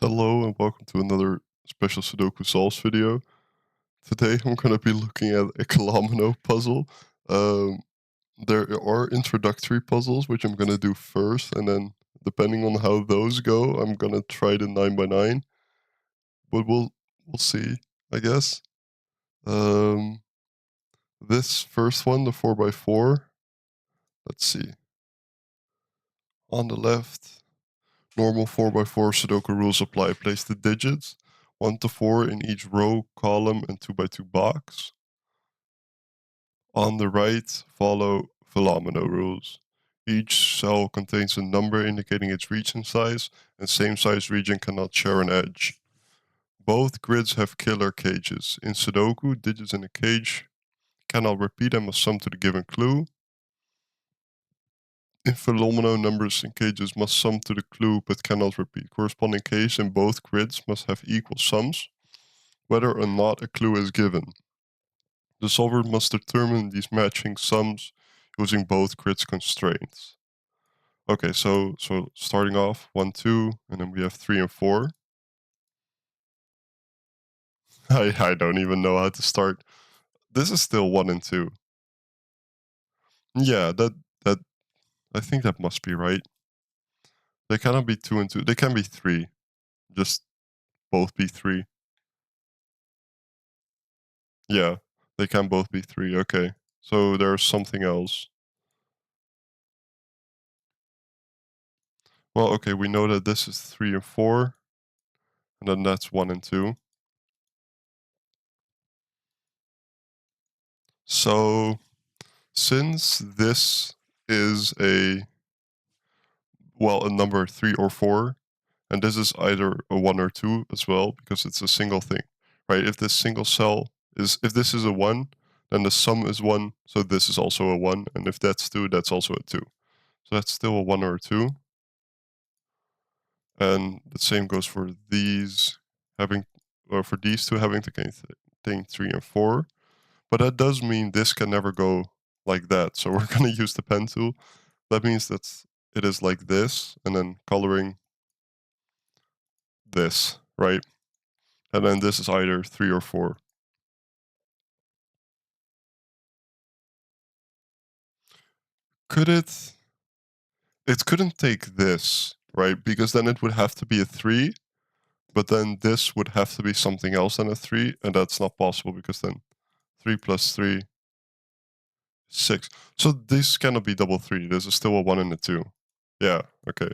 Hello and welcome to another special Sudoku solves video. Today I'm going to be looking at a Killomino puzzle. Um, there are introductory puzzles which I'm going to do first, and then depending on how those go, I'm going to try the 9x9. But we'll see, I guess. Um, this first one, the 4x4. Let's see. On the left, normal 4x4 Sudoku rules apply. Place the digits 1 to 4 in each row, column, and 2x2 box. On the right, follow Fillomino rules. Each cell contains a number indicating its region size, and same size region cannot share an edge. Both grids have killer cages. In Sudoku, digits in a cage cannot repeat and must sum to the given clue. In Fillomino, numbers in cages must sum to the clue but cannot repeat. Corresponding cages in both grids must have equal sums, whether or not a clue is given. The solver must determine these matching sums using both grids constraints. Okay, so starting off 1, 2, and then we have 3 and 4. I don't even know how to start. This is still 1 and 2. Yeah, that I think that must be right. They cannot be 2 and 2. They can be 3. Just both be 3. Yeah, they can both be 3. Okay. So there's something else. Well, okay, we know that this is 3 and 4, and then that's 1 and 2. So since this is a number 3 or 4, and this is either a 1 or 2 as well, because it's a single thing, right? If this single cell if this is a 1, then the sum is 1, so this is also a 1, and if that's 2, that's also a 2. So that's still a 1 or a 2. And the same goes for these for these two having to contain 3 and 4. But that does mean this can never go like that. So we're going to use the pen tool. That means that it is like this, and then coloring this, right? And then this is either 3 or 4. Could it? It couldn't take this, right? Because then it would have to be a 3, but then this would have to be something else than a 3, and that's not possible because then 3 plus 3, 6. So this cannot be double 3. This is still a 1 and a 2. Yeah, okay.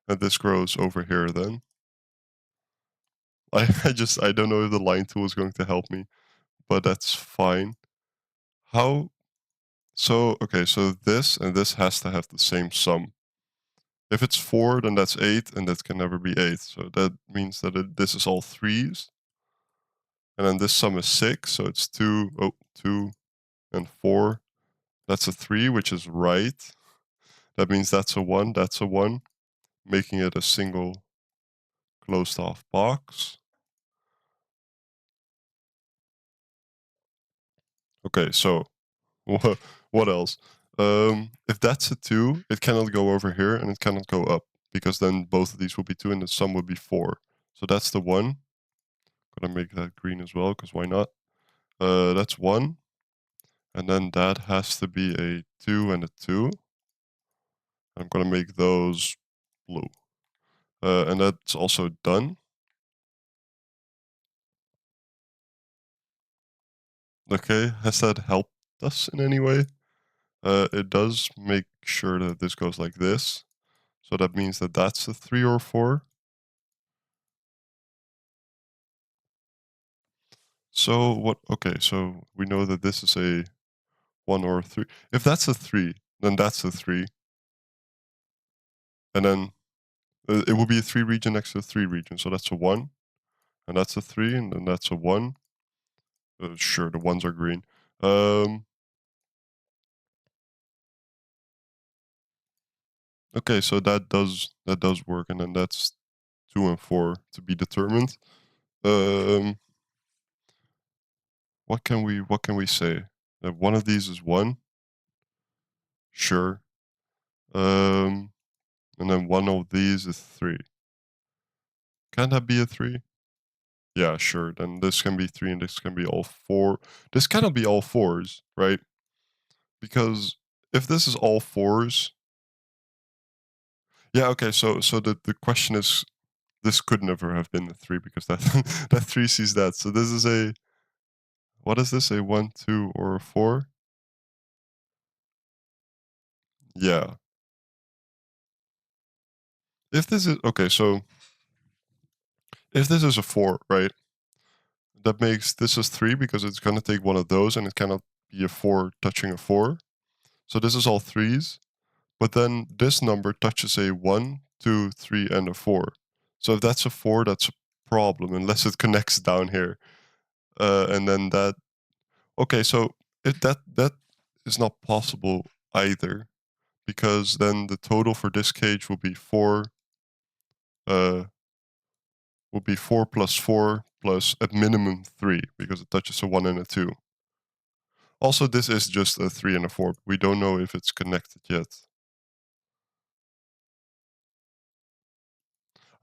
And this grows over here then. I don't know if the line tool is going to help me, but that's fine. How? So, okay, so this and this has to have the same sum. If it's 4, then that's 8, and that can never be 8. So that means that this is all 3s. And then this sum is 6, so it's 2, 2 and 4. That's a 3, which is right. That means that's a 1, that's a 1, making it a single closed off box. Okay, so what else? If that's a 2, it cannot go over here and it cannot go up, because then both of these will be 2 and the sum would be 4. So that's the 1. Gonna make that green as well, because why not? That's 1. And then that has to be a 2 and a 2. I'm gonna make those blue. And that's also done. Okay, has that helped us in any way? It does make sure that this goes like this. So that means that that's a 3 or 4. So what? Okay, so we know that this is a 1 or a 3. If that's a 3, then that's a 3. And then it will be a 3 region next to a 3 region. So that's a 1. And that's a 3. And then that's a 1. Sure, the 1s are green. Okay, so that does work. And then that's 2 and 4 to be determined. What can we say? That one of these is 1. Sure. And then one of these is 3. Can that be a 3? Yeah, sure. Then this can be 3 and this can be all 4. This cannot be all 4s, right? Because if this is all 4s, yeah, okay, so the question is this could never have been a 3 because that that 3 sees that. So this is a, what is this? A 1, 2, or a 4? Yeah. If this is okay, so if this is a 4, right? That makes this is 3 because it's gonna take one of those and it cannot be a 4 touching a 4. So this is all 3s. But then this number touches a 1, 2, 3, and a 4. So if that's a 4, that's a problem, unless it connects down here. And then that, okay, so if that is not possible either, because then the total for this cage uh, will be 4 plus 4 plus at minimum 3, because it touches a 1 and a 2. Also, this is just a 3 and a 4. We don't know if it's connected yet.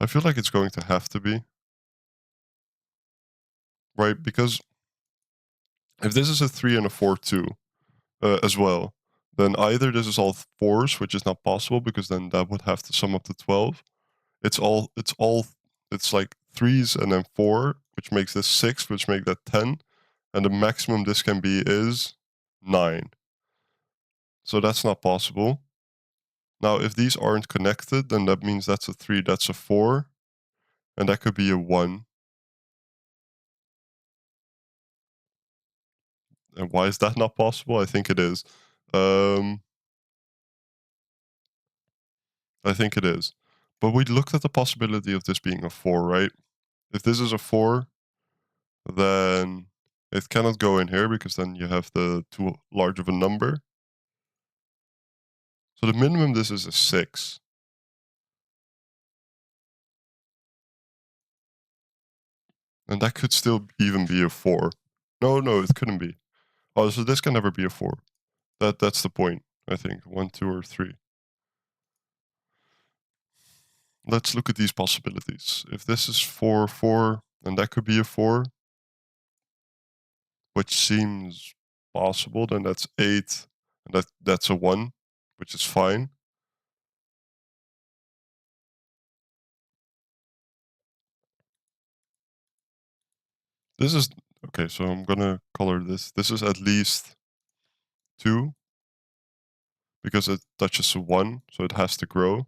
I feel like it's going to have to be, right? Because if this is a 3 and a 4 too, as well, then either this is all 4s, which is not possible because then that would have to sum up to 12. It's like 3s and then 4, which makes this 6, which make that 10, and the maximum this can be is 9. So that's not possible. Now, if these aren't connected, then that means that's a 3, that's a 4, and that could be a 1. And why is that not possible? I think it is. Um, I think it is. But we looked at the possibility of this being a 4, right? If this is a 4, then it cannot go in here because then you have the too large of a number. So the minimum this is a 6. And that could still even be a 4. No, it couldn't be. Oh, so this can never be a 4. That's the point, I think. 1, 2, or 3. Let's look at these possibilities. If this is 4, 4, then that could be a 4, which seems possible. Then that's 8, and that's a 1, which is fine. This is, okay, so I'm gonna color this. This is at least 2, because it touches a 1, so it has to grow.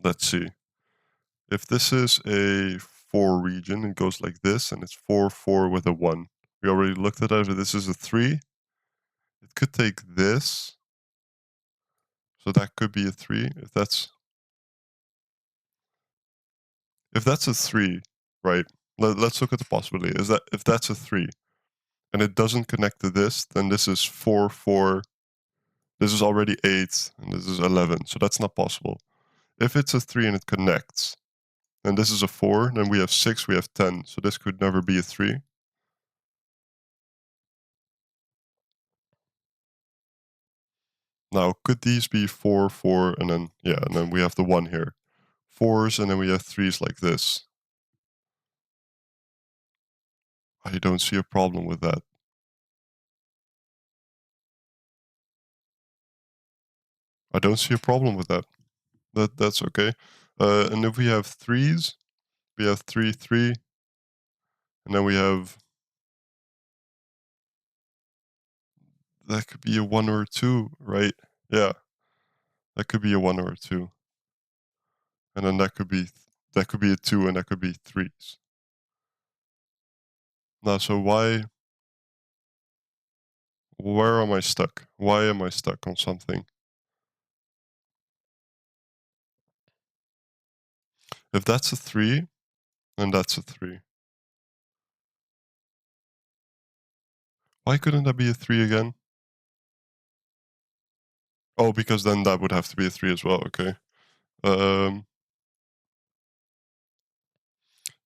Let's see. If this is a 4 region, it goes like this, and it's 4, 4 with a 1. We already looked at that. If this is a 3, it could take this. So that could be a 3. If that's a 3, right? Let's look at the possibility. Is that if that's a 3 and it doesn't connect to this, then this is 4, 4. This is already 8, and this is 11. So that's not possible. If it's a 3 and it connects, and this is a 4, then we have 6, we have 10. So this could never be a 3. Now, could these be 4, 4, and then, yeah, and then we have the 1 here. 4s, and then we have 3s like this. I don't see a problem with that. I don't see a problem with that. That's okay. And if we have 3s, we have 3, 3, and then we have, that could be a 1 or a 2, right? Yeah, that could be a 1 or a 2. And then that could be a 2, and that could be 3s. Now, so where am I stuck? Why am I stuck on something? If that's a 3, then that's a 3. Why couldn't that be a 3 again? Oh, because then that would have to be a 3 as well, okay. Um,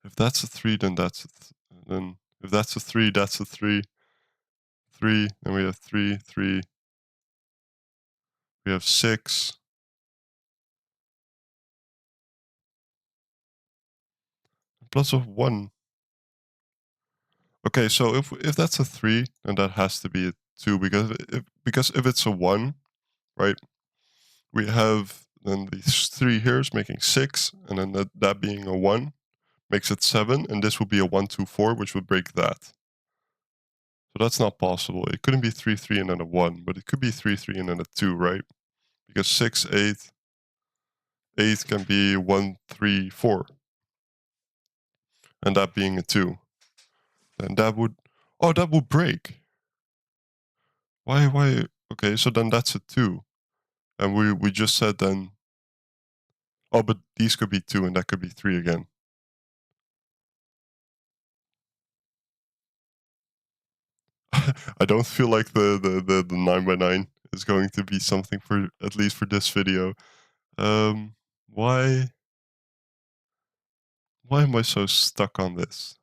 if that's a 3, then then if that's a 3, that's a 3. 3, then we have 3, 3. We have 6. plus of 1. Okay, so if that's a 3, then that has to be a 2, because if it's a 1, right, we have then these 3 here is making 6, and then that being a 1 makes it 7, and this would be a 1, 2, 4, which would break that. So that's not possible. It couldn't be 3, 3, and then a 1, but it could be 3, 3, and then a 2, right? Because 6, 8, 8 can be 1, 3, 4. And that being a 2. Then that would... Oh, that would break. Why? Okay, so then that's a 2. And we just said then... Oh, but these could be 2, and that could be 3 again. I don't feel like the 9x9 is going to be something for, at least for this video. Why am I so stuck on this?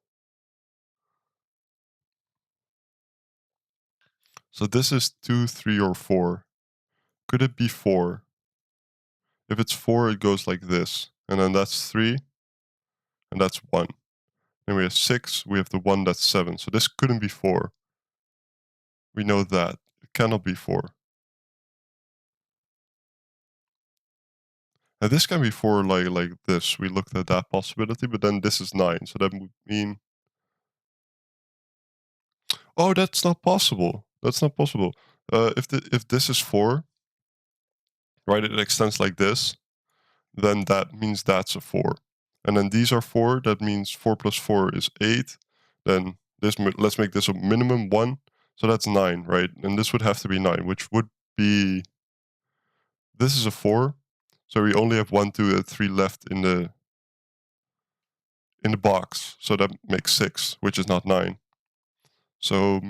So this is 2, 3, or 4. Could it be 4? If it's 4, it goes like this. And then that's 3, and that's 1. Then we have 6, we have the 1, that's 7. So this couldn't be 4. We know that. It cannot be 4. Now this can be 4 like this. We looked at that possibility, but then this is 9. So that would mean... Oh, that's not possible. That's not possible. If this is 4, right, it extends like this, then that means that's a 4. And then these are 4, that means 4 plus 4 is 8. Then this, let's make this a minimum 1, so that's 9, right? And this would have to be 9, which would be... This is a 4, so we only have 1, 2, and 3 left in the box, so that makes 6, which is not 9. So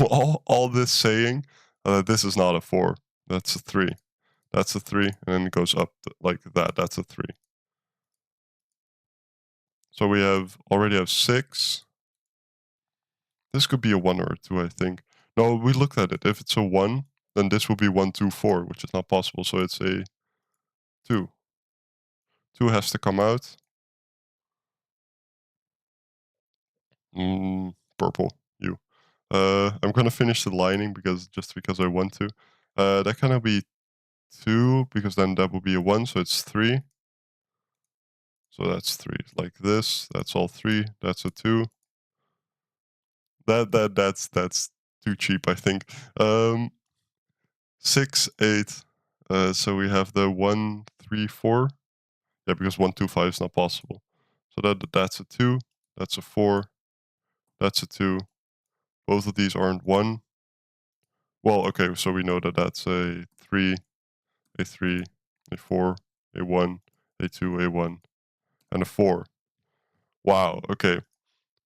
all this saying, this is not a 4, that's a 3. That's a 3, and then it goes up like that. That's a 3. So we already have 6. This could be a 1 or a 2, I think. No, we looked at it. If it's a 1, then this would be 1, 2, 4, which is not possible. So it's a 2. 2 has to come out. Purple. You. I'm gonna finish the lining just because I want to. That cannot be 2, because then that would be a 1, so it's 3. So that's 3. Like this. That's all 3. That's a 2. That's too cheap, I think. 6, 8. So we have the 1, 3, 4. Yeah, because 1, 2, 5 is not possible. So that's a 2. That's a 4. That's a 2. Both of these aren't 1. Well, okay, so we know that that's a 3, a 3, a 4, a 1, a 2, a 1, and a 4. Wow. Okay,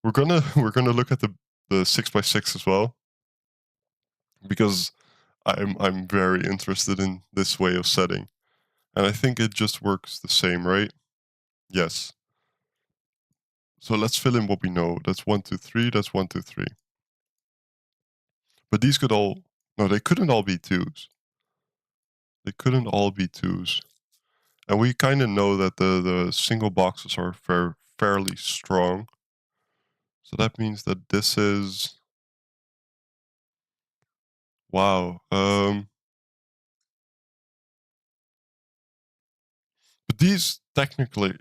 we're gonna look at the 6x6 as well, because I'm very interested in this way of setting, and I think it just works the same, right? Yes. So let's fill in what we know. That's 1, 2, 3. That's 1, 2, 3. But these could all... No, they couldn't all be 2s. They couldn't all be 2s. And we kind of know that the single boxes are fairly strong. So that means that this is... Wow. But these technically...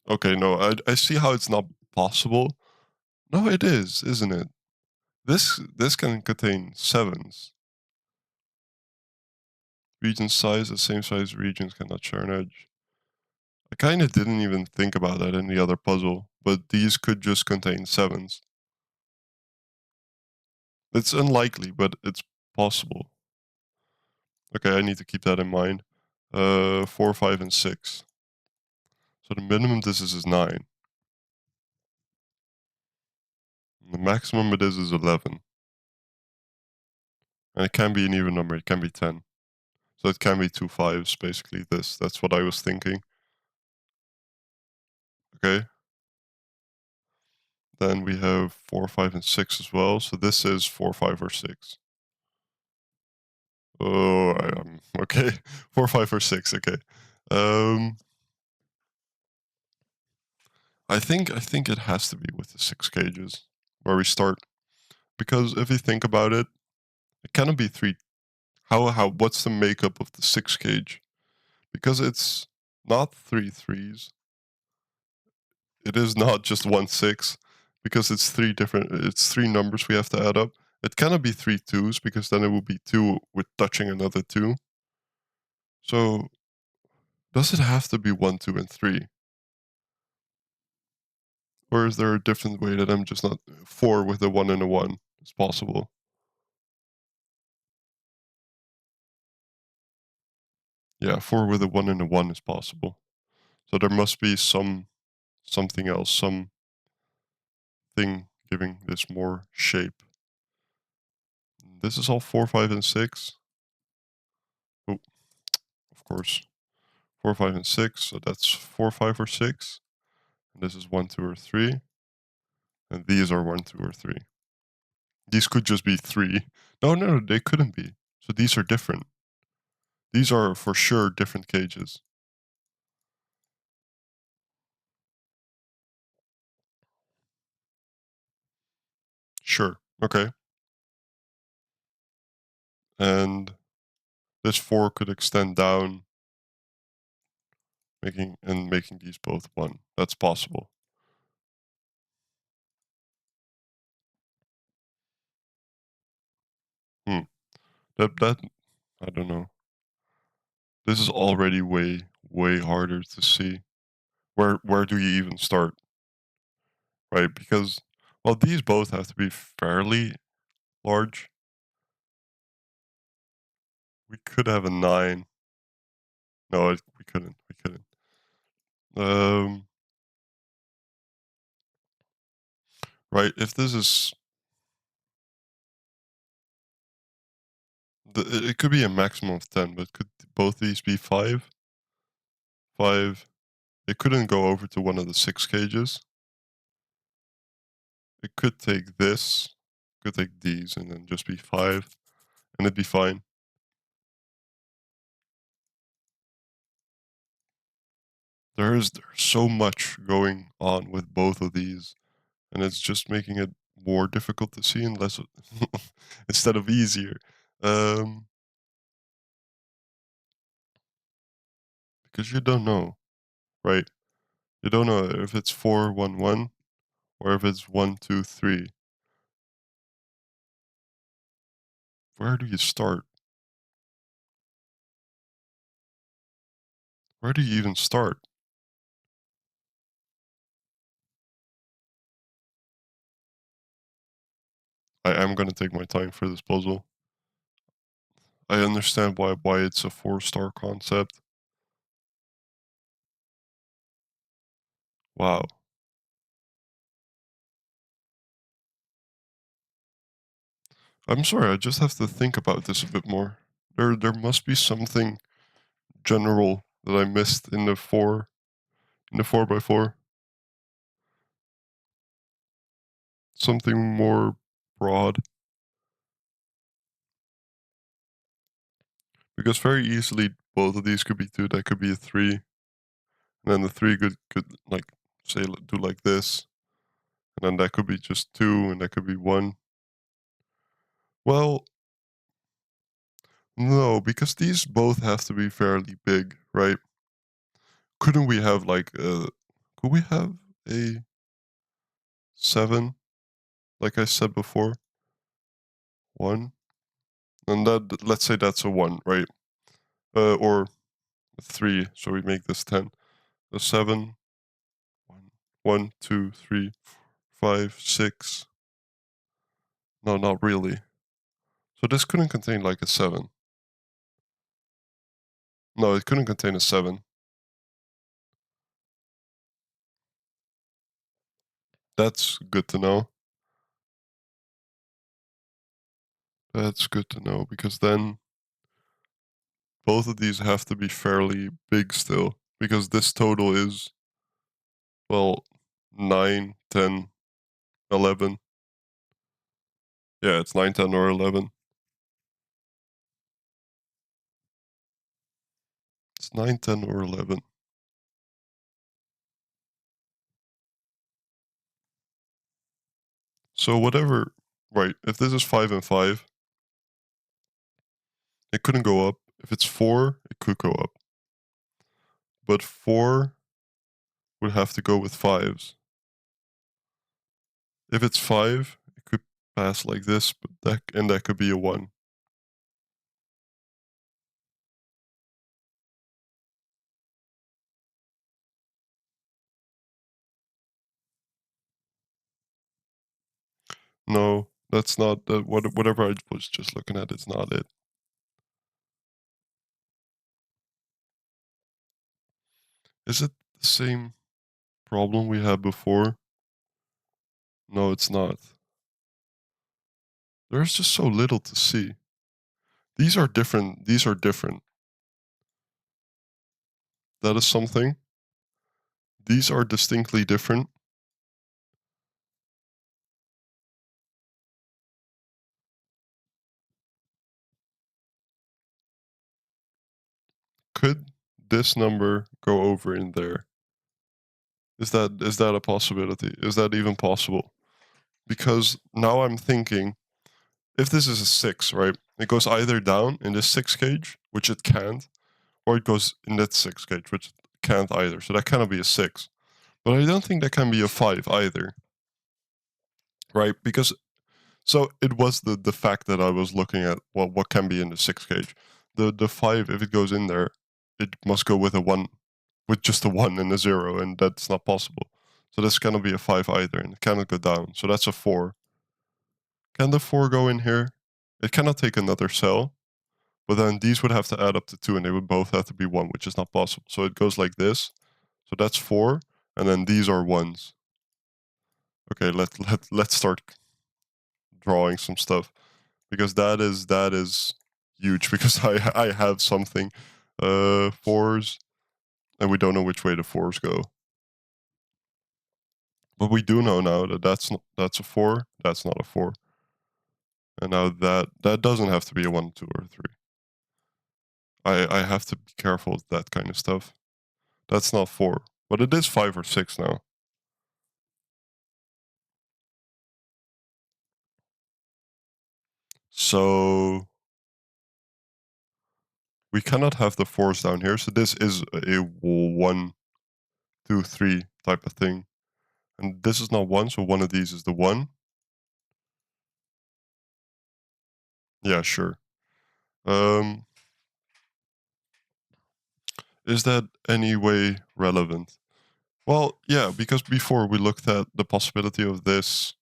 Okay, no, I see how it's not possible. No, it is, isn't it? This can contain 7s. Region size, the same size regions cannot share an edge. I kind of didn't even think about that in the other puzzle, but these could just contain 7s. It's unlikely, but it's possible. Okay, I need to keep that in mind. 4, 5, and 6. So the minimum this is 9. And the maximum it is 11. And it can be an even number, it can be 10. So it can be 2 5s, basically this. That's what I was thinking. Okay. Then we have 4, 5, and 6 as well. So this is 4, 5, or 6. Oh, okay. 4, 5, or 6, okay. I think it has to be with the 6 cages where we start, because if you think about it, it cannot be three. How what's the makeup of the 6 cage? Because it's not three threes. It is not just 1 6, because it's three numbers we have to add up. It cannot be three twos, because then it would be two with touching another two. So does it have to be 1, 2, and 3? Or is there a different way that I'm just not 4 with a 1 and a 1 is possible? Yeah, 4 with a 1 and a 1 is possible. So there must be something else, something giving this more shape. This is all 4, 5, and 6. Oh, of course. 4, 5, and 6. So that's 4, 5, or 6. And this is 1, 2, or 3. And these are 1, 2, or 3. These could just be 3. No, no, they couldn't be. So these are different. These are for sure different cages. Sure. Okay. And this 4 could extend down, making these both 1. That's possible. Hmm. That I don't know. This is already way harder to see. Where do you even start, right? Because, well, these both have to be fairly large. We could have a 9. No, we couldn't. We couldn't. Um, right. If this is it could be a maximum of 10, but could both these be 5? 5. It couldn't go over to one of the 6 cages. It could take this, could take these, and then just be 5, and it'd be fine. There's so much going on with both of these, and it's just making it more difficult to see and less instead of easier. Um, because you don't know, right? You don't know if it's 4, 1, 1, or if it's 1, 2, 3. Where do you start? Where do you even start? I am gonna take my time for this puzzle. I understand why it's a 4-star concept. Wow. I'm sorry, I just have to think about this a bit more. There must be something general that I missed in the 4x4. Something more broad. Because very easily both of these could be 2, that could be a 3. And then the 3 could like say do like this. And then that could be just 2, and that could be 1. Well, no, because these both have to be fairly big, right? Couldn't we have like could we have a 7, like I said before? 1? And that, let's say that's a 1, right? Or a 3, so we make this 10. A 7, 1, 1, 2, 3, 5, 6. No, not really. So this couldn't contain like a 7. No, it couldn't contain a 7. That's good to know. That's good to know, because then both of these have to be fairly big still, because this total is, well, 9, 10, 11. Yeah, it's 9, 10, or 11. It's 9, 10, or 11. So whatever, right, if this is 5 and 5, it couldn't go up. If it's 4, it could go up. But 4 would have to go with 5s. If it's 5, it could pass like this, but that could be a 1. No, that's not whatever I was just looking at, it's not it. Is it the same problem we had before? No, it's not. There's just so little to see. These are different. These are different. That is something. These are distinctly different. Could this number go over in there? Is that a possibility? Is that even possible? Because now I'm thinking, if this is a 6, right? It goes either down in this 6 gauge, which it can't, or it goes in that 6 gauge, which it can't either. So that cannot be a 6. But I don't think that can be a 5 either. Right? Because so it was the fact that I was looking at what can be in the 6 gauge. The 5, if it goes in there, it must go with a 1, with just a 1 and a 0, and that's not possible. So this cannot be a 5 either, and it cannot go down. So that's a 4. Can the 4 go in here? It cannot take another cell, but then these would have to add up to 2, and they would both have to be 1, which is not possible. So it goes like this. So that's 4, and then these are 1s. Okay, let's start drawing some stuff, because that is huge, because I have something 4s, and we don't know which way the 4s go. But we do know now that that's a 4, that's not a 4. And now that doesn't have to be a 1, 2, or 3. I have to be careful with that kind of stuff. That's not 4, but it is 5 or 6 now. So we cannot have the 4s down here, so this is a 1, 2, 3 type of thing. And this is not 1, so one of these is the 1. Yeah, sure. Is that any way relevant? Well, yeah, because before we looked at the possibility of this.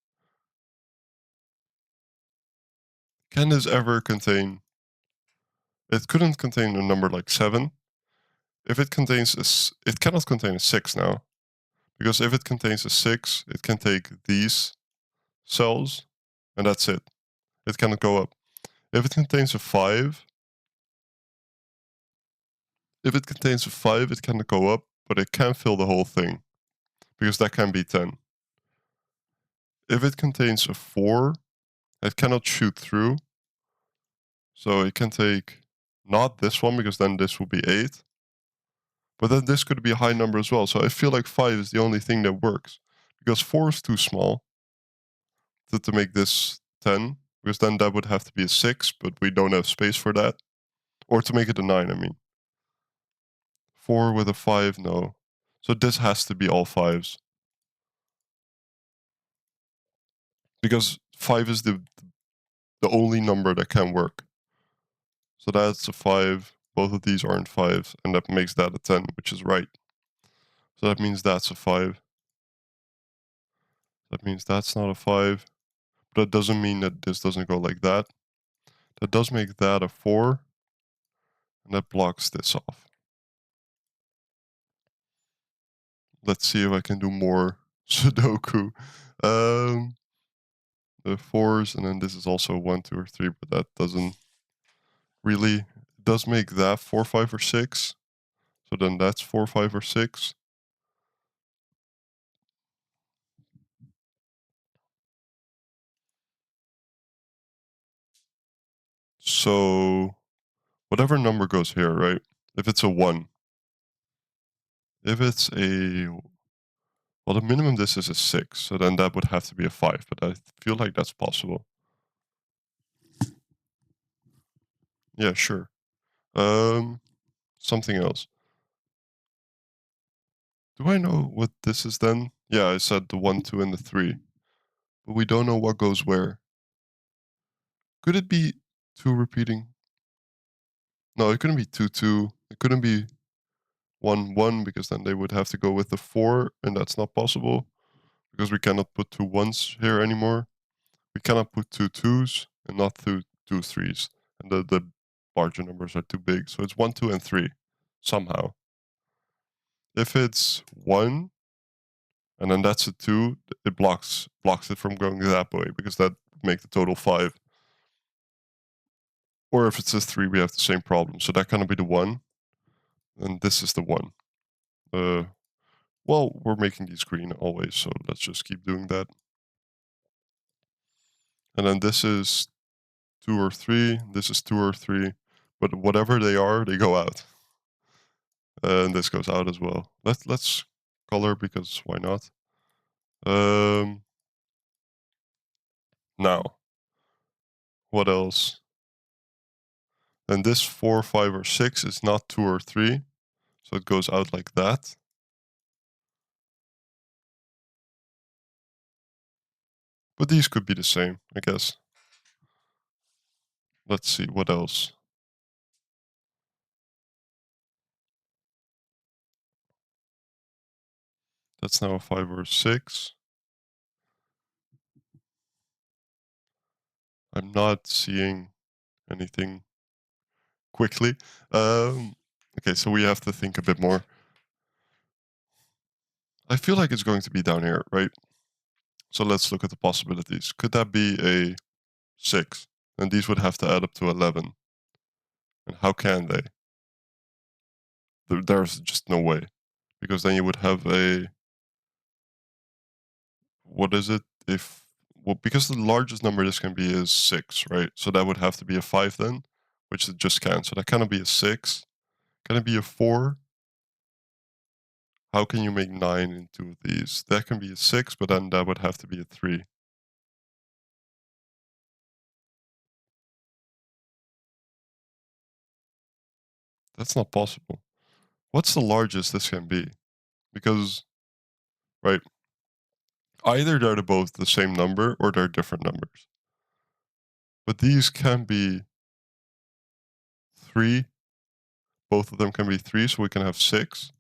Can this ever contain? It couldn't contain a number like 7. If it contains it cannot contain a 6 now. Because if it contains a 6, it can take these cells, and that's it. It cannot go up. If it contains a 5, it cannot go up, but it can fill the whole thing, because that can be 10. If it contains a 4, it cannot shoot through, so it can take not this one, because then this will be 8. But then this could be a high number as well. So I feel like 5 is the only thing that works, because 4 is too small to make this 10, because then that would have to be a 6, but we don't have space for that. Or to make it a 9, I mean. 4 with a 5, no. So this has to be all 5s. Because 5 is the only number that can work. So that's a 5. Both of these aren't 5s, and that makes that a 10, which is right. So that means that's a 5. That means that's not a 5. But that doesn't mean that this doesn't go like that. That does make that a 4. And that blocks this off. Let's see if I can do more Sudoku. The 4s, and then this is also 1, 2, or 3, but that doesn't really. It does make that 4, 5, or 6. So then that's 4, 5, or 6. So whatever number goes here, right? If it's a 1. If it's a Well, the minimum distance is 6, so then that would have to be a 5, but I feel like that's possible. Yeah, sure. Something else. Do I know what this is then? Yeah, I said the 1, 2, and the 3. But we don't know what goes where. Could it be 2 repeating? No, it couldn't be 2, 2. It couldn't be 1, 1, because then they would have to go with the 4, and that's not possible. Because we cannot put 2 1s here anymore. We cannot put 2 2s, and not 2 3s. And the larger numbers are too big. So it's 1, 2, and 3. Somehow. If it's 1, and then that's a 2, it blocks it from going that way, because that would make the total 5. Or if it's a 3, we have the same problem. So that cannot be the 1, and this is the 1. Well, we're making these green always, so let's just keep doing that. And then this is 2 or 3, this is 2 or 3, but whatever they are, they go out. And this goes out as well. Let's color, because why not? Now, what else? And this 4, 5, or 6 is not 2 or 3, so it goes out like that. But these could be the same, I guess. Let's see, what else? That's now a 5 or a 6. I'm not seeing anything quickly. Okay, so we have to think a bit more. I feel like it's going to be down here, right? So let's look at the possibilities. Could that be a 6? And these would have to add up to 11. And how can they? There's just no way. Because then you would have a... What is it? Well, because the largest number this can be is 6, right? So that would have to be a 5 then, which it just can't. So that cannot be a 6. Can it be a 4? How can you make 9 into these? That can be a 6, but then that would have to be a 3. That's not possible. What's the largest this can be? Because, right, either they're both the same number or they're different numbers. But these can be 3. Both of them can be 3, so we can have 6.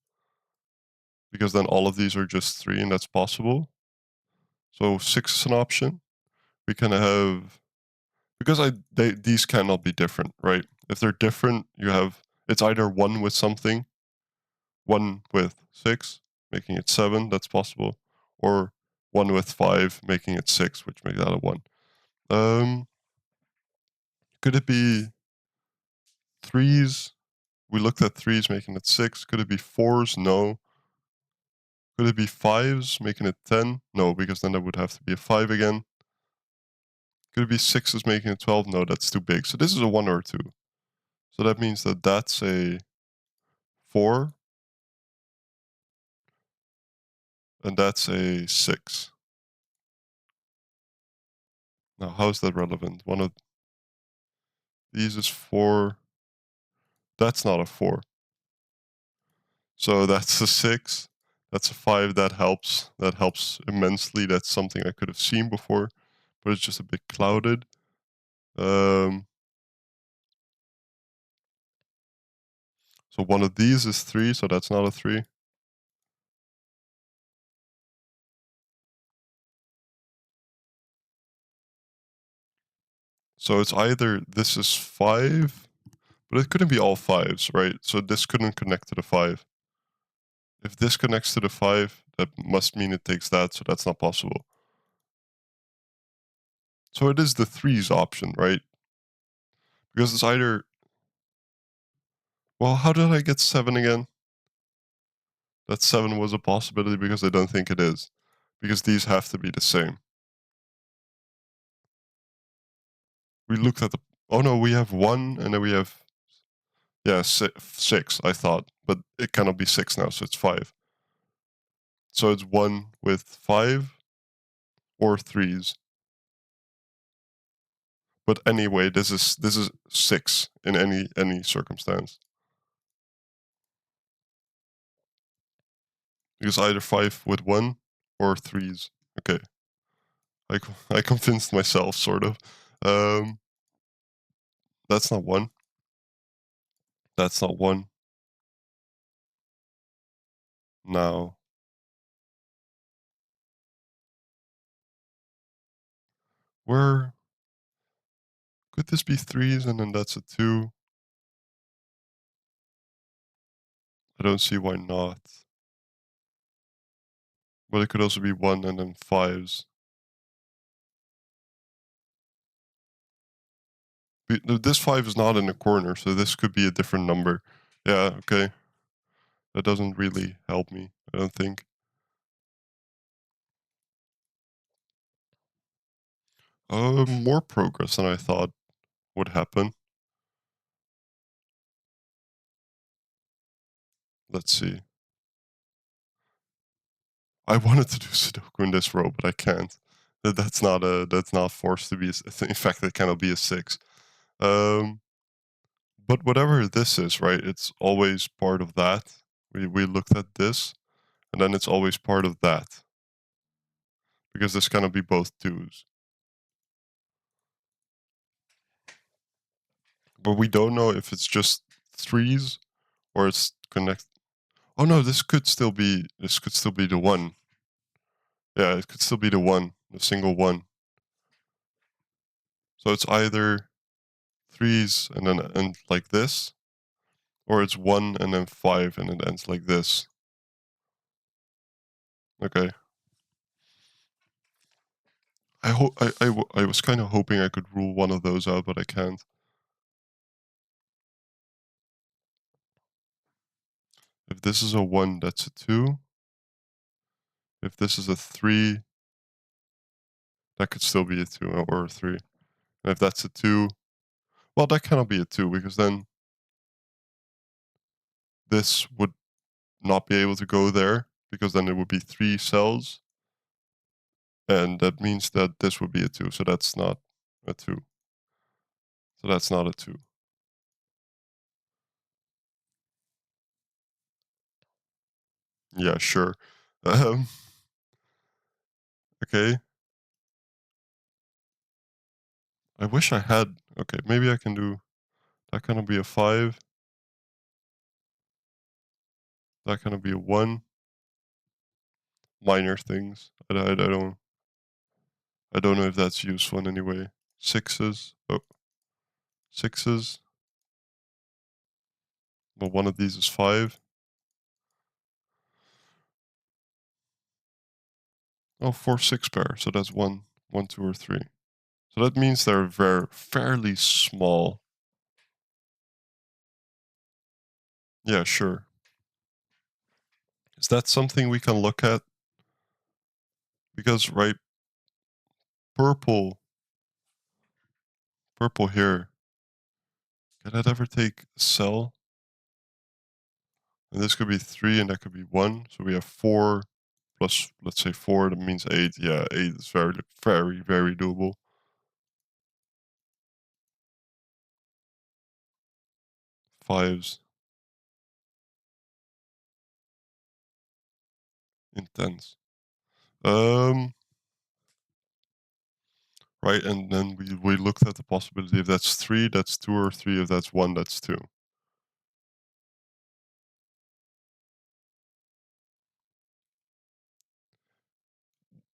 Because then all of these are just 3, and that's possible. So 6 is an option. We can have... Because these cannot be different, right? If they're different, you have... It's either 1 with something, 1 with 6, making it 7, that's possible. Or 1 with 5, making it 6, which makes that a 1. Could it be 3s? We looked at 3s, making it 6. Could it be 4s? No. Could it be 5s, making it 10? No, because then that would have to be a 5 again. Could it be 6s, making it 12? No, that's too big. So this is a 1 or a 2. So that means that that's a 4. And that's a 6. Now, how is that relevant? One of these is 4. That's not a 4. So that's a 6. That's a 5. That helps. That helps immensely. That's something I could have seen before, but it's just a bit clouded. So one of these is 3, so that's not a 3. So it's either this is 5, but it couldn't be all 5s, right? So this couldn't connect to the 5. If this connects to the 5, that must mean it takes that, so that's not possible. So it is the 3s option, right? Because it's either... Well, how did I get 7 again? That 7 was a possibility because I don't think it is. Because these have to be the same. We looked at the... Oh no, we have 1, and then we have... Yeah, 6, I thought. But it cannot be 6 now, so it's 5. So it's 1 with 5 or 3s. But anyway, this is 6 in any circumstance. Because either 5 with 1 or 3s. Okay. I convinced myself, sort of. Um, that's not 1. That's not 1. Now, where could this be 3s and then that's a 2? I don't see why not. But it could also be 1 and then 5s. This 5 is not in the corner, so this could be a different number. Yeah, okay. That doesn't really help me, I don't think. More progress than I thought would happen. Let's see. I wanted to do Sudoku in this row, but I can't. That's not forced to be. In fact, it cannot be a 6. Um, but whatever this is, right? It's always part of that. We looked at this, and then it's always part of that because this cannot be both 2s. But we don't know if it's just 3s or it's connect. Oh no, this could still be the 1. Yeah, it could still be the 1, the single 1. So it's either 3s and then end like this, or it's 1 and then 5 and it ends like this. Okay. I was kind of hoping I could rule one of those out, but I can't. If this is a 1, that's a 2. If this is a 3, that could still be a 2 or a 3. And if that's a 2, well, that cannot be a 2 because then this would not be able to go there because then it would be 3 cells. And that means that this would be a 2. So that's not a 2. So that's not a 2. Yeah, sure. Um, okay. I wish I had. Okay, maybe I can do. That can be a 5. That can be a 1. Minor things. I don't know if that's useful in any way. 6s. Oh, 6s. Well, one of these is 5. Oh, 4, 6 pair. So that's 1, 1, 2, or 3. So that means they're fairly small. Yeah, sure. Is that something we can look at? Because, right, purple, purple here. Can that ever take a cell? And this could be 3 and that could be 1. So we have 4 plus, let's say 4, that means 8. Yeah, 8 is very doable. 5s, intense. Um, right, and then we looked at the possibility if that's 3, that's 2, or 3, if that's 1, that's 2.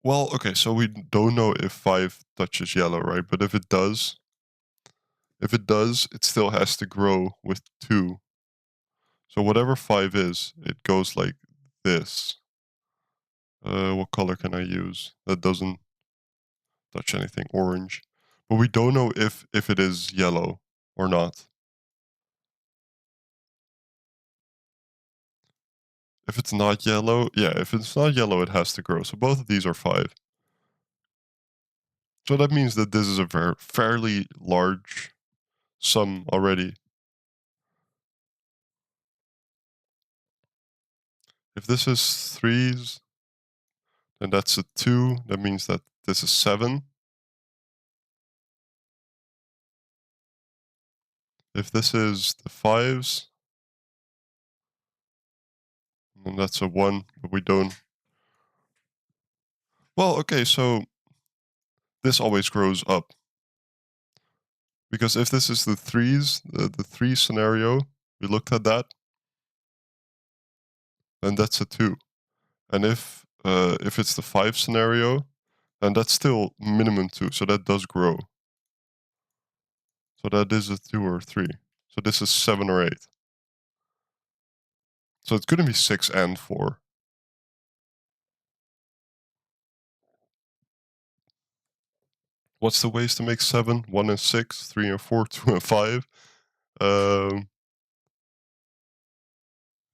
Well, okay, so we don't know if 5 touches yellow, right? But if it does, it still has to grow with 2. So whatever 5 is, it goes like this. What color can I use? That doesn't touch anything. Orange. But we don't know if it is yellow or not. If it's not yellow, yeah, if it's not yellow, it has to grow. So both of these are 5. So that means that this is a fairly large sum already. If this is 3s, and that's a 2. That means that this is 7. If this is the 5s, then that's a 1, but we don't. Well, okay, so this always grows up. Because if this is the 3s, the 3 scenario, we looked at that, then that's a 2. And if it's the 5 scenario, then that's still minimum 2, so that does grow. So that is a 2 or 3. So this is 7 or 8. So it's going to be 6 and 4. What's the ways to make 7? 1 and 6, 3 and 4, 2 and 5.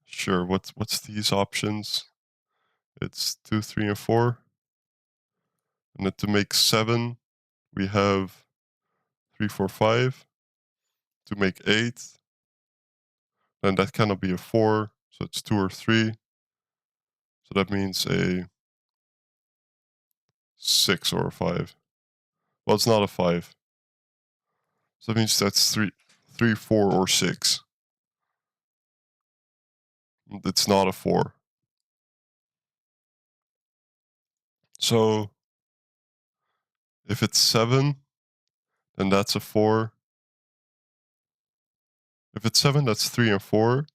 Sure, what's these options? It's 2, 3, and 4. And then to make 7, we have 3, 4, 5. To make 8, then that cannot be a 4, so it's 2 or 3. So that means a 6 or a 5. Well, it's not a 5. So that means that's 3, 4, or 6. It's not a 4. So if it's 7, then that's a 4. If it's 7, that's 3 and 4,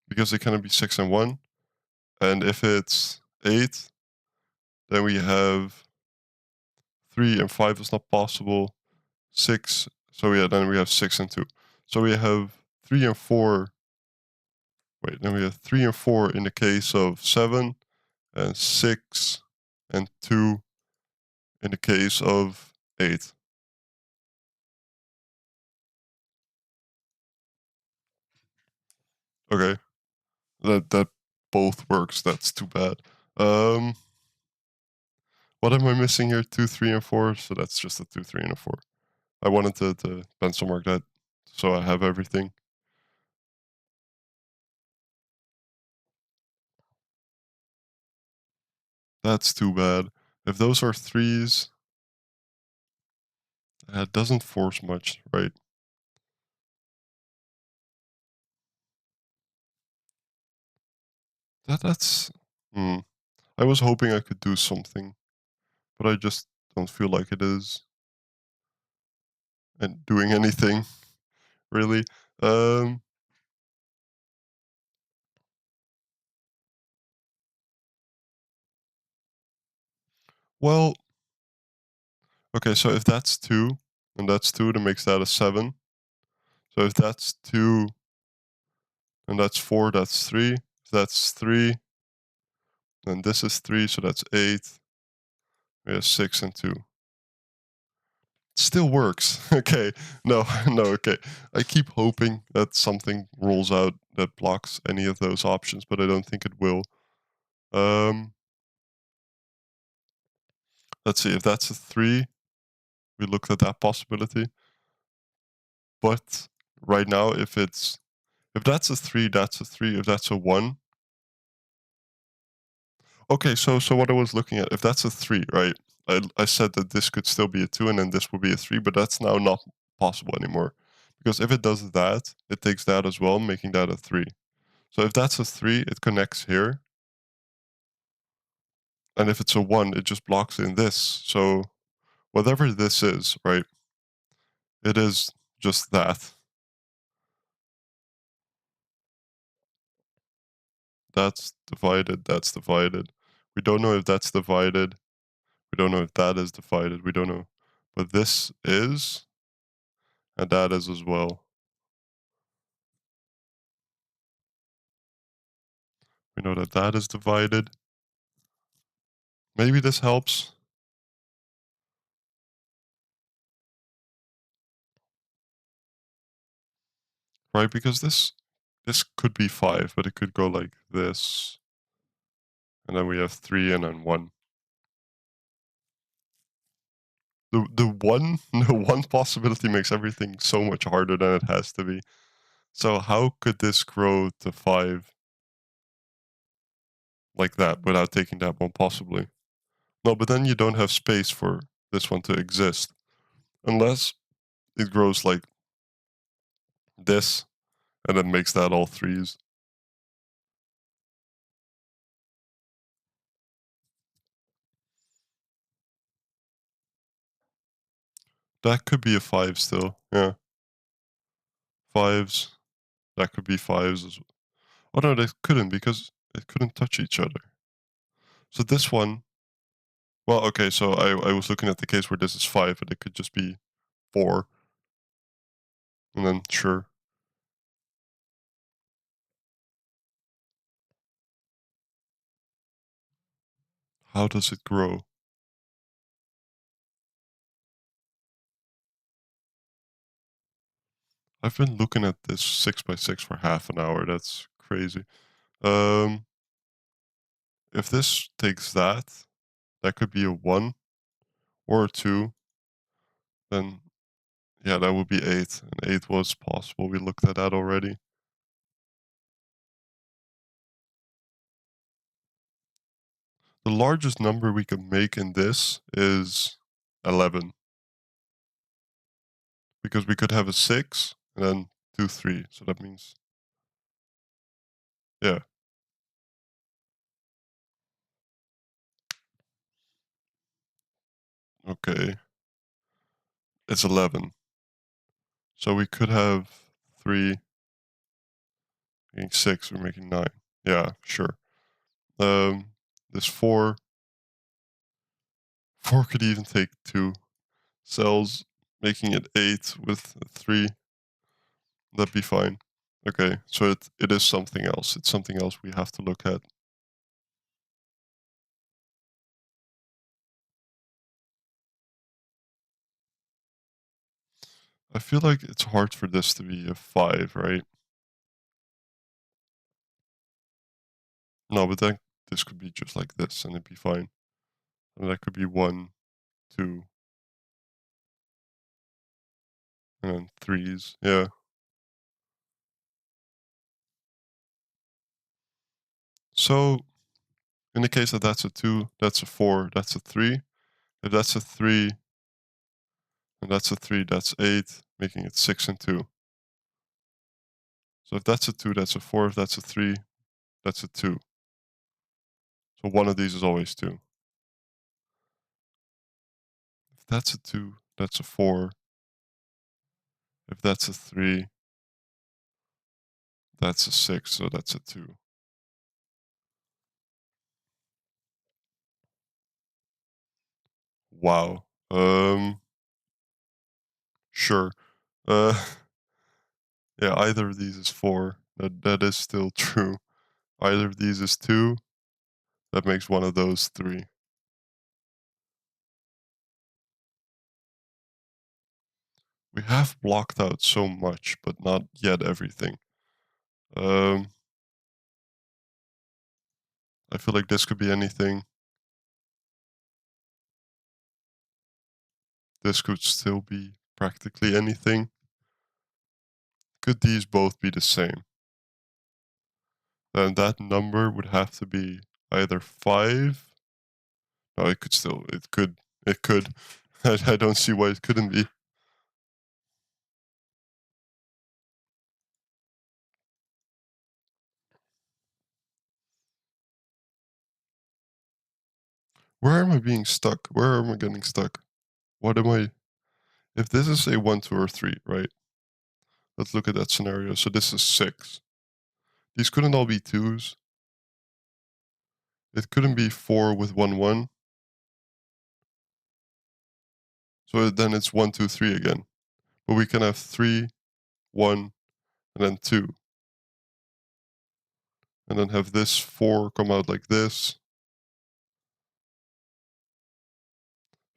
because it cannot be 6 and 1. And if it's 8, then we have 3 and 5 is not possible. 6, so yeah, then we have 6 and 2. So we have 3 and 4. Wait, then we have 3 and 4 in the case of 7, and 6 and 2 in the case of 8. Okay, that both works. That's too bad. What am I missing here? 2, 3, and 4. So that's just a 2, 3, and a 4. I wanted to pencil mark that so I have everything. That's too bad. If those are 3s, it doesn't force much, right? That's. I was hoping I could do something, but I just don't feel like it is, and doing anything really. Um, well, okay, so if that's 2, and that's 2, that makes that a 7. So if that's 2, and that's 4, that's 3. If that's 3, then this is 3, so that's 8. We have 6 and 2. Still works. Okay, no, no, okay. I keep hoping that something rolls out that blocks any of those options, but I don't think it will. Um, let's see, if that's a 3, we looked at that possibility. But right now, if that's a 3, that's a 3. If that's a 1, okay. So what I was looking at, if that's a 3, right? I said that this could still be a 2, and then this would be a 3, but that's now not possible anymore, because if it does that, it takes that as well, making that a 3. So if that's a 3, it connects here, and if it's a 1, it just blocks in this. So whatever this is, right? It is just that. That's divided. That's divided. We don't know if that's divided. We don't know if that is divided. We don't know. But this is, and that is as well. We know that that is divided. Maybe this helps. Right? Because this could be 5, but it could go like this. And then we have 3 and then 1. The one the one possibility makes everything so much harder than it has to be. So how could this grow to 5? like that without taking that one possibly. No, but then you don't have space for this one to exist. Unless it grows like this and then makes that all threes. That could be a 5 still, yeah. 5s. That could be 5s as well. Oh no, they couldn't because it couldn't touch each other. So this one, well, okay, so I was looking at the case where this is 5 and it could just be 4. And then sure. How does it grow? I've been looking at this 6x6 for half an hour. That's crazy. Um, if this takes that, that could be a 1 or a 2. Then, yeah, that would be 8. And 8 was possible. We looked at that already. The largest number we could make in this is 11. Because we could have a 6 and then 2, 3. So that means, yeah. Okay. It's 11. So we could have 3, making 6, we're making 9. Yeah, sure. This 4. 4 could even take 2 cells, making it 8 with 3. That'd be fine. Okay, so it is something else. It's something else we have to look at. I feel like it's hard for this to be a 5, right? No, but then this could be just like this and it'd be fine. And that could be 1, 2, and then 3s. Yeah. So in the case that that's a 2, that's a 4, that's a 3. If that's a 3 and that's a 3, that's 8, making it 6 and 2. So if that's a 2, that's a 4. If that's a 3, that's a 2. So one of these is always 2. If that's a 2, that's a 4. If that's a 3, that's a 6, so that's a 2. Wow. Sure. Uh, yeah, either of these is 4. That is still true. Either of these is 2. That makes one of those 3. We have blocked out so much, but not yet everything. Um, I feel like this could be anything. This could still be practically anything. Could these both be the same? Then that number would have to be either 5. No, it could still, it could. I don't see why it couldn't be. Where am I being stuck? Where am I getting stuck? What am I, if this is a 1, 2, or 3, right? Let's look at that scenario. So this is 6. These couldn't all be 2s. It couldn't be 4 with 1, 1. So then it's 1, 2, 3 again. But we can have 3, 1, and then 2. And then have this 4 come out like this.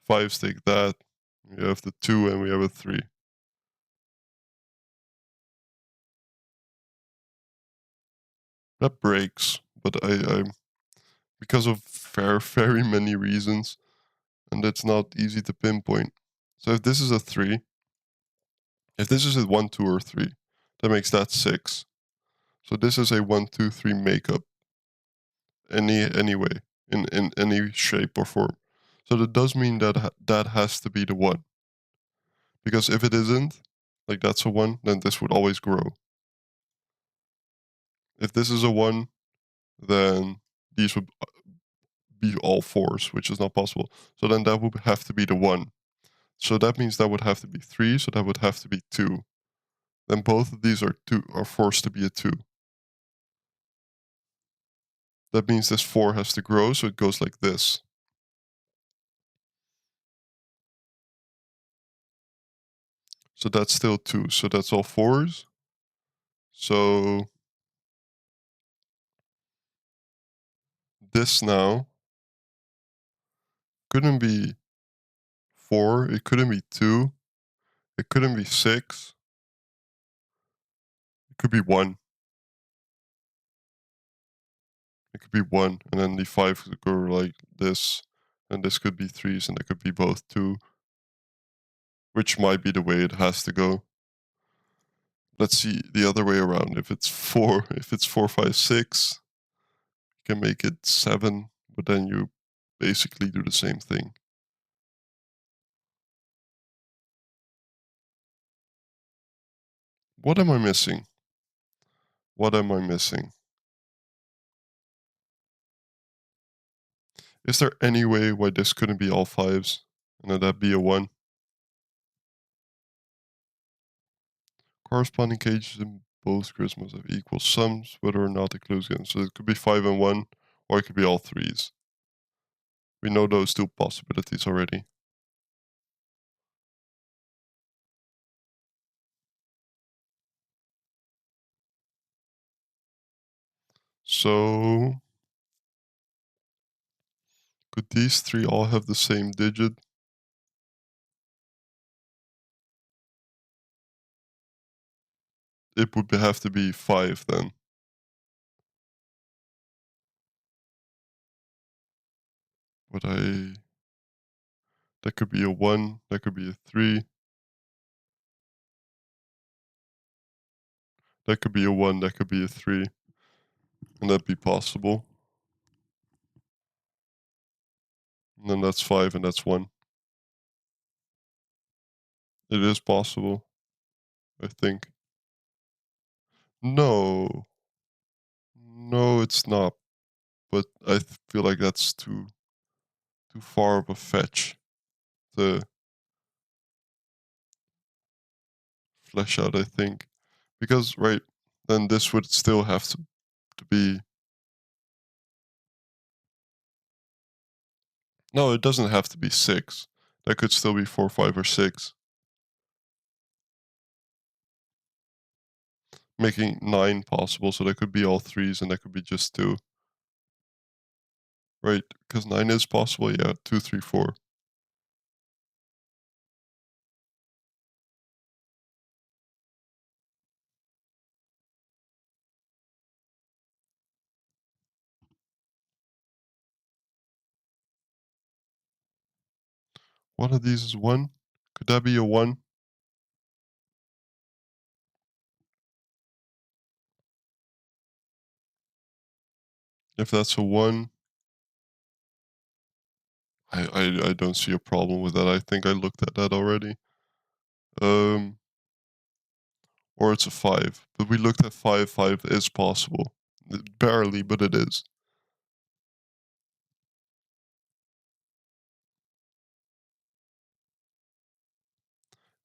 5s take that. We have the 2 and we have a 3. That breaks, but I because of very many reasons, and it's not easy to pinpoint. So if this is a 3, if this is a 1, 2, or 3, that makes that 6. So this is a 1, 2, 3 makeup. any way, in any shape or form. So that does mean that that has to be the one. Because if it isn't, like that's a one, then this would always grow. If this is a one, then these would be all fours, which is not possible. So then that would have to be the one. So that means that would have to be three, so that would have to be two. Then both of these are forced to be a two. That means this four has to grow, so it goes like this. So that's still two. So that's all fours. So this now couldn't be four, it couldn't be two, it couldn't be six, it could be one. It could be one, and then the five could go like this, and this could be threes, and it could be both two, which might be the way it has to go. Let's see the other way around. If it's four, five, six, you can make it seven, but then you basically do the same thing. What am I missing? What am I missing? Is there any way why this couldn't be all fives, and then that'd be a one? Corresponding cages in both grids must have equal sums, whether or not the clues given. So it could be 5 and 1, or it could be all threes. We know those two possibilities already. So could these three all have the same digit? It would have to be 5 then. But that could be a 1, that could be a 3, that could be a 1, that could be a 3, and that'd be possible. And then that's 5 and that's 1. It is possible, I think. No. No, it's not. But I feel like that's too far of a fetch to flesh out, I think. Because, right, then this would still have to be. No, it doesn't have to be 6. That could still be 4, 5, or 6. Making 9 possible, so that could be all threes and that could be just 2. Right, because 9 is possible, yeah, 2, 3, 4. One of these is 1. Could that be a 1? If that's a 1, I don't see a problem with that. I think I looked at that already. Um, or it's a 5. But we looked at 5, 5 is possible. Barely, but it is.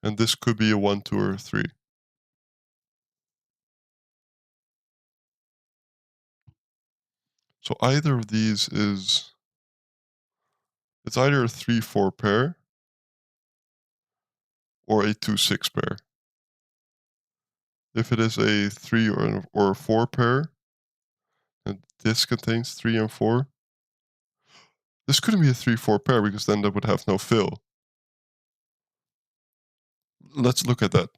And this could be a 1, 2, or a 3. So either of these is, it's either a 3, 4 pair or a 2, 6 pair. If it is a 3 or a 4 pair, and this contains 3 and 4, this couldn't be a 3, 4 pair because then that would have no fill. Let's look at that.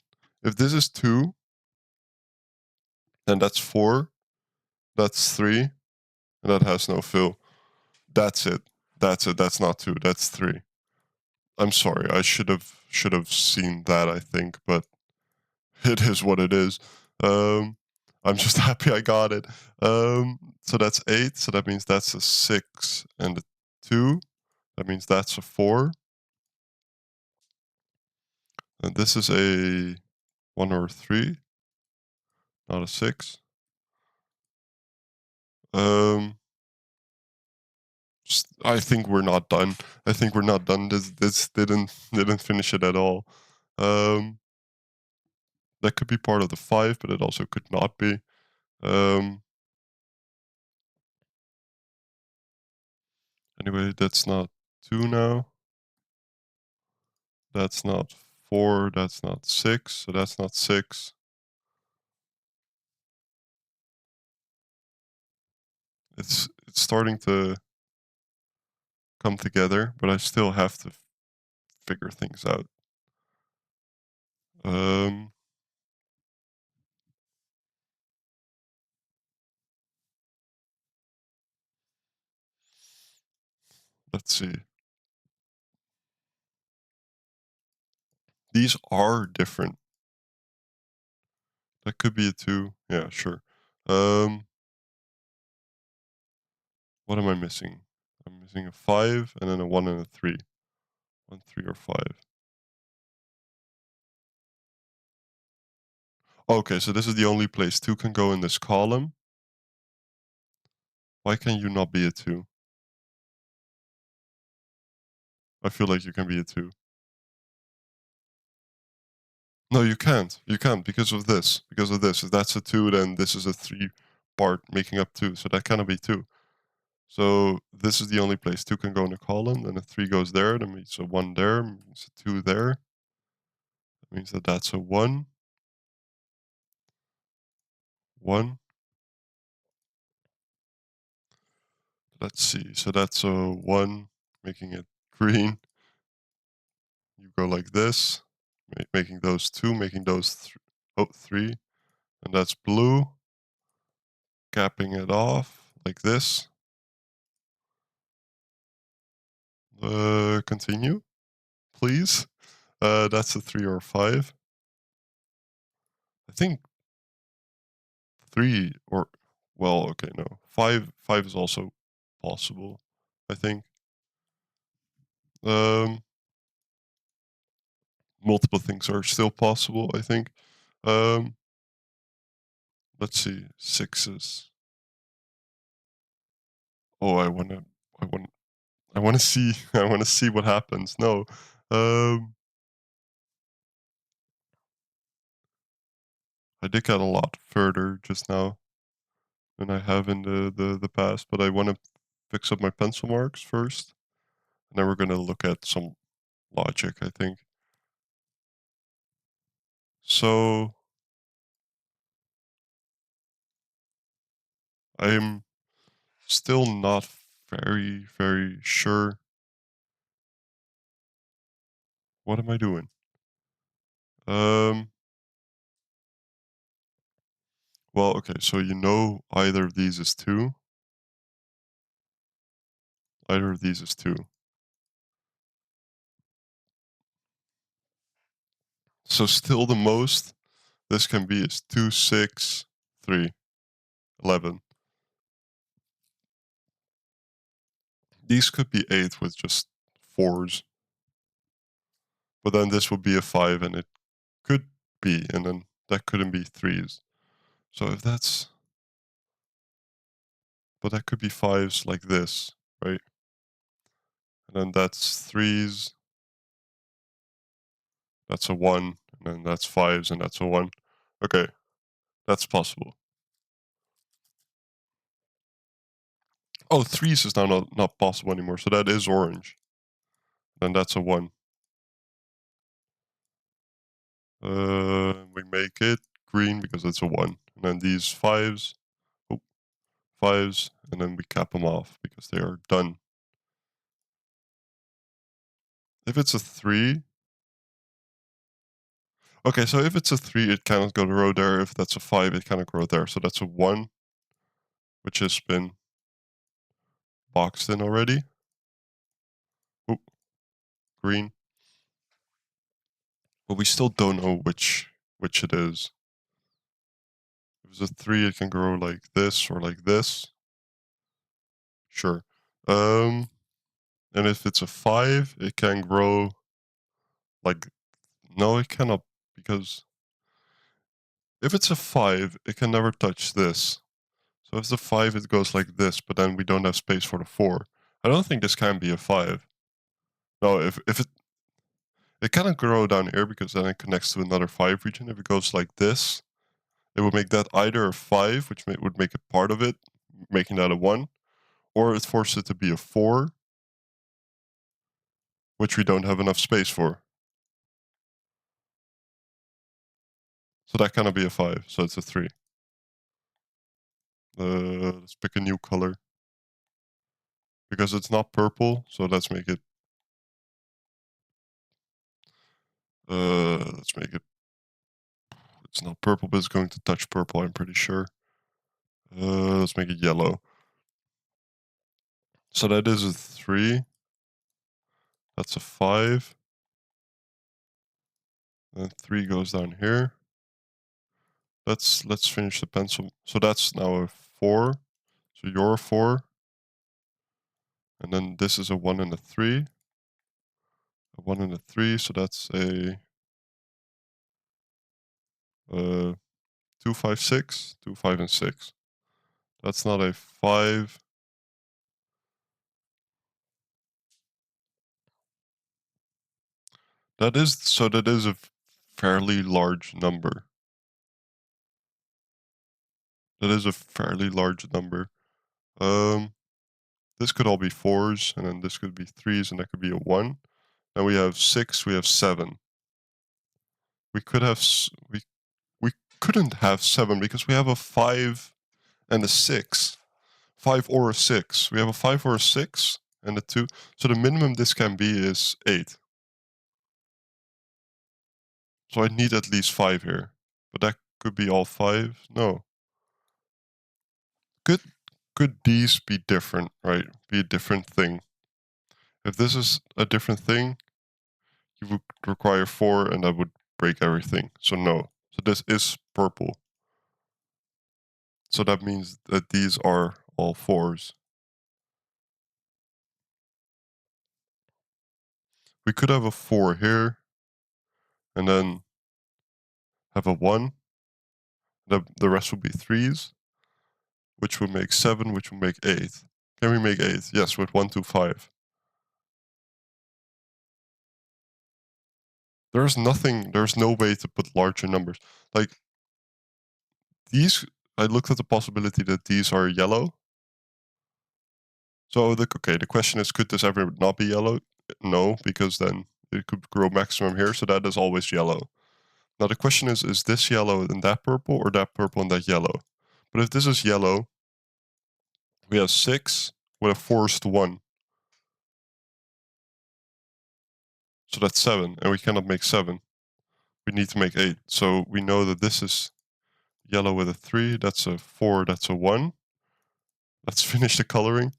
If this is 2, then that's 4, that's 3, and that has no fill. That's it. That's it. That's not 2, that's 3. I'm sorry, I should have seen that, I think, but it is what it is. I'm just happy I got it. So that's 8. So that means that's a 6 and a 2. That means that's a 4. And this is a 1 or a 3, not a 6. Um, I think we're not done. I think we're not done. This didn't finish it at all. Um, that could be part of the 5, but it also could not be. Um, anyway, that's not 2 now. That's not 4. That's not 6. So that's not 6. It's starting to come together, but I still have to figure things out. Um, let's see. These are different. That could be a 2. Yeah, sure. Um, what am I missing? I'm missing a 5 and then a 1 and a 3. 1, 3, or 5. Okay, so this is the only place 2 can go in this column. Why can you not be a 2? I feel like you can be a 2. No, you can't. You can't because of this. Because of this. If that's a 2, then this is a 3 part making up 2. So that cannot be 2. So this is the only place 2 can go in a column, and a 3 goes there. That means a 1 there, means a 2 there. That means that that's a 1. 1. Let's see. So that's a 1, making it green. You go like this, making those 2, making those 3. And that's blue. Capping it off like this. Continue, please. That's a 3 or 5. I think 3 or, well, okay, no. 5 is also possible, I think. Um, multiple things are still possible, I think. Um, let's see. 6s. Oh, I want I want to see I want to see what happens. No. Um, I did get a lot further just now than I have in the past, but I want to fix up my pencil marks first, and then we're going to look at some logic, I think. So I'm still not very, very sure. What am I doing? Um, well, okay, so you know either of these is 2. Either of these is 2. So still the most this can be is 2, 6, 3, 11. These could be 8 with just 4s. But then this would be a 5 and it could be, and then that couldn't be 3s. So if that's, but that could be 5s like this, right? And then that's 3s, that's a 1, and then that's 5s and that's a 1. Okay, that's possible. Oh, 3s is now not possible anymore, so that is orange. Then that's a 1. We make it green because it's a 1. And then these 5s, oh, 5s, and then we cap them off because they are done. If it's a 3, okay, so if it's a 3, it cannot go to row there. If that's a 5, it cannot go there. So that's a 1, which has been boxed in already. Oh, green. But we still don't know which it is. If it's a 3, it can grow like this or like this. Sure. And if it's a 5, it can grow like... No, it cannot, because if it's a 5, it can never touch this. So if it's a 5, it goes like this, but then we don't have space for the 4. I don't think this can be a 5. No, if it cannot grow down here, because then it connects to another 5 region. If it goes like this, it would make that either a 5, which would make it part of it, making that a 1, or it forces it to be a 4, which we don't have enough space for. So that cannot be a 5, so it's a 3. Let's pick a new color. Because it's not purple, so let's make it... It's not purple, but it's going to touch purple, I'm pretty sure. Let's make it yellow. So that is a 3. That's a 5. And 3 goes down here. Let's finish the pencil. So that's now a 4. So you're a 4. And then this is a 1 and a 3. A 1 and a 3, so that's a 2, 5, 6. 2, 5, and 6. That's not a 5. That is a fairly large number. That is a fairly large number. This could all be 4s, and then this could be 3s, and that could be a 1. Then we have 6, we have 7. We could have... we couldn't have 7, because we have a 5 and a 6. 5 or a 6. We have a 5 or a 6, and a 2. So the minimum this can be is 8. So I need at least 5 here. But that could be all 5? No. Could these be different, right? Be a different thing. If this is a different thing, you would require 4, and that would break everything. So no. So this is purple. So that means that these are all 4s. We could have a 4 here, and then have a 1. The rest would be 3s, which would make 7, which would make 8. Can we make 8? Yes, with 1, 2, 5. There's no way to put larger numbers. Like, these, I looked at the possibility that these are yellow. So, the question is, could this ever not be yellow? No, because then it could grow maximum here, so that is always yellow. Now the question is this yellow and that purple, or that purple and that yellow? But if this is yellow, we have 6 with a forced 1. So that's 7, and we cannot make 7. We need to make 8. So we know that this is yellow with a 3, that's a 4, that's a 1. Let's finish the coloring.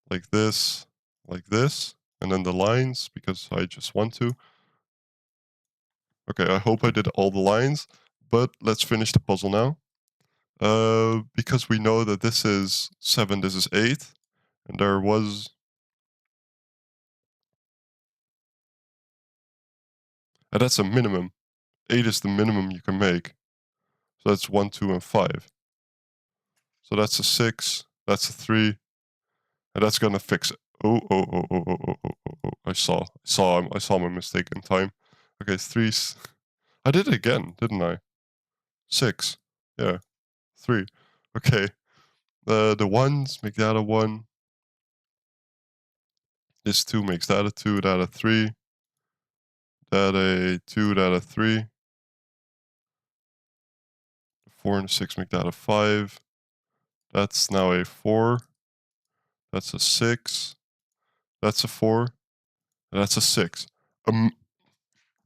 Like this, and then the lines, because I just want to. Okay, I hope I did all the lines, but let's finish the puzzle now. Because we know that this is 7, this is 8, and there was... And that's a minimum. 8 is the minimum you can make. So that's 1, 2, and 5. So that's a 6, that's a 3, and that's gonna fix it. Oh. I saw my mistake in time. Okay, 3. I did it again, didn't I? 6. Yeah. 3. Okay. The 1s make that a 1. This 2 makes that a 2, that a 3. That a 2, that a 3. The 4 and the 6 make that a 5. That's now a 4. That's a 6. That's a 4. And that's a 6.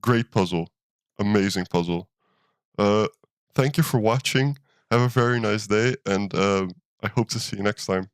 Great puzzle. Amazing puzzle. Thank you for watching. Have a very nice day, and I hope to see you next time.